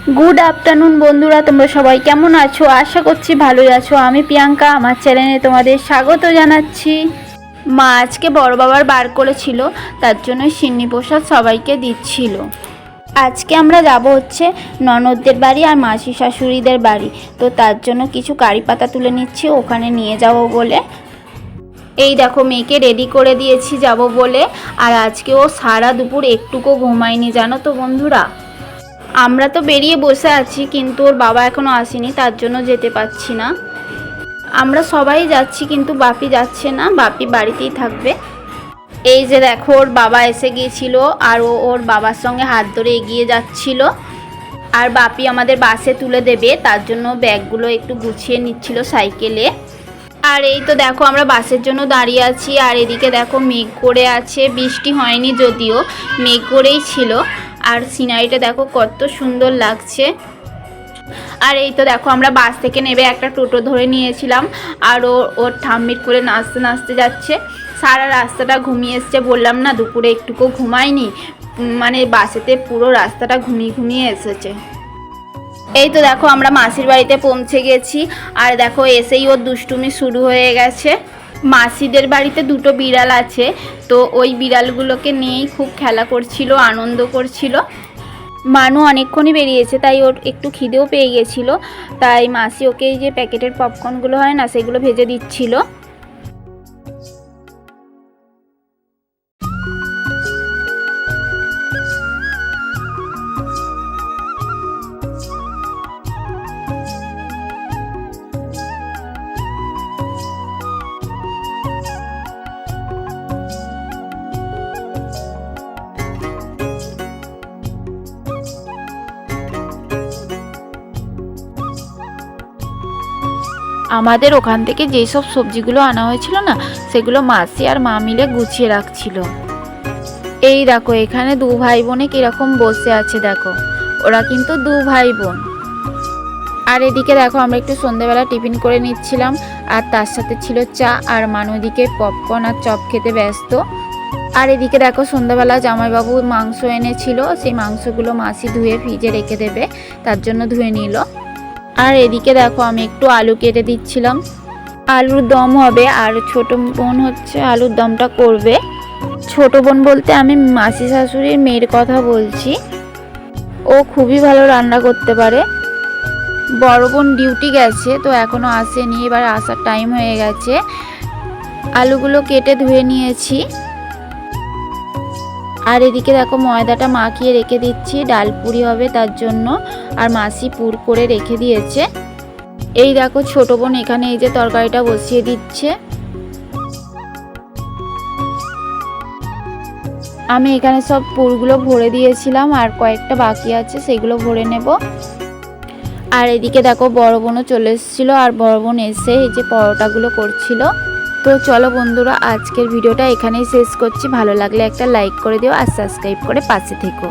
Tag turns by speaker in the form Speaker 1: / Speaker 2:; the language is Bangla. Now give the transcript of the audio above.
Speaker 1: गुड आफ्टरनून बंधुरा तुम्हारा सबाई केमन आछो। आशा करछि भालोई आछो। आमी प्रियंका आमार चैनेले तोमादेर स्वागत जानाच्छि। मा आजके बड़ बाবার বার করেছিল, তার জন্য সিন্নি প্রসাদ সবাইকে দিচ্ছিল। আজকে আমরা যাব হচ্ছে ননদদের বাড়ি আর মাসি শাশুড়িদের বাড়ি, তো তার জন্য কিছু কারি পাতা তুলে নিচ্ছি ওখানে নিয়ে যাব বলে। এই দেখো মেয়েকে রেডি করে দিয়েছি যাব বলে। আর আজকে ও সারা দুপুর একটুকু ঘুমায়নি জানো তো বন্ধুরা। আমরা তো বেরিয়ে বসে আছি কিন্তু ওর বাবা এখনো আসেনি, তার জন্য যেতে পারছি না। আমরা সবাই যাচ্ছি কিন্তু বাপি যাচ্ছে না, বাপি বাড়িতেই থাকবে। এই যে দেখো ওর বাবা এসে গিয়েছিল আর ও ওর বাবার সঙ্গে হাত ধরে এগিয়ে যাচ্ছিল। আর বাপি আমাদের বাসে তুলে দেবে, তার জন্য ব্যাগগুলো একটু গুছিয়ে নিচ্ছিল সাইকেলে। আর এই তো দেখো আমরা বাসের জন্য দাঁড়িয়ে আছি। আর এদিকে দেখো মেঘ করে আছে, বৃষ্টি হয়নি যদিও, মেঘ করেই ছিল। আর সিনারিটা দেখো কত সুন্দর লাগছে। আর এই তো দেখো আমরা বাস থেকে নেবে একটা টোটো ধরে নিয়েছিলাম। আর ওর ঠাম্মির করে নাচতে নাচতে যাচ্ছে। সারা রাস্তাটা ঘুমিয়ে এসছে, বললাম না দুপুরে একটুকু ঘুমায়নি, মানে বাসেতে পুরো রাস্তাটা ঘুমিয়ে ঘুমিয়ে এসেছে। এই তো দেখো আমরা মাসির বাড়িতে পৌঁছে গেছি। আর দেখো এসেই ওর দুষ্টুমি শুরু হয়ে গেছে। মাসিদের বাড়িতে দুটো বিড়াল আছে, তো ওই বিড়ালগুলোকে নিয়েই খুব খেলা করছিল, আনন্দ করছিল। মানু অনেকক্ষণই বেরিয়েছে, তাই ওর একটু খিদেও পেয়ে গেছিলো, তাই মাসি ওকে এই যে প্যাকেটের পপকর্নগুলো হয় না সেগুলো ভেজে দিচ্ছিল। আমাদের ওখান থেকে যেই সব সবজিগুলো আনা হয়েছিল না সেগুলো মাসি আর মা মিলে গুছিয়ে রাখছিল। এই দেখো এখানে দু ভাই বোনে কিরকম বসে আছে দেখো, ওরা কিন্তু দু ভাই বোন। আর এদিকে দেখো আমরা একটু সন্ধ্যেবেলা টিফিন করে নিচ্ছিলাম, আর তার সাথে ছিল চা। আর মানু এদিকে পপকর্ন আর চপ খেতে ব্যস্ত। আর এদিকে দেখো সন্ধ্যাবেলা জামাইবাবু মাংস এনেছিল, সেই মাংসগুলো মাসি ধুয়ে ফ্রিজে রেখে দেবে, তার জন্য ধুয়ে নিল। আর এদিকে দেখো আমি একটু আলু কেটে দিচ্ছিলাম, আলুর দম হবে। আর ছোট বোন হচ্ছে আলুর দমটা করবে। ছোট বোন বলতে আমি মাসি শাশুড়ির মেয়ের কথা বলছি, ও খুবই ভালো রান্না করতে পারে। বড় বোন ডিউটি গেছে, তো এখনও আসেনি, এবার আসার টাইম হয়ে গেছে। আলুগুলো কেটে ধুয়ে নিয়েছি। আর এদিকে দেখো ময়দাটা মাখিয়ে রেখে দিচ্ছি, ডাল পুরি হবে তার জন্য। আর মাসি পুর করে রেখে দিয়েছে। এই দেখো ছোট বোন এখানে এই যে তরকারিটা বসিয়ে দিচ্ছে। আমি এখানে সব পুরগুলো ভরে দিয়েছিলাম, আর কয়েকটা বাকি আছে সেগুলো ভরে নেব। আর এদিকে দেখো বড় বোনও চলে এসেছিলো, আর বড় বোন এসে এই যে পরোটাগুলো করছিল। তো চলো বন্ধুরা আজকের ভিডিওটা এখানেই শেষ করছি। ভালো লাগলে একটা লাইক করে দিও আর সাবস্ক্রাইব করে পাশে থেকো।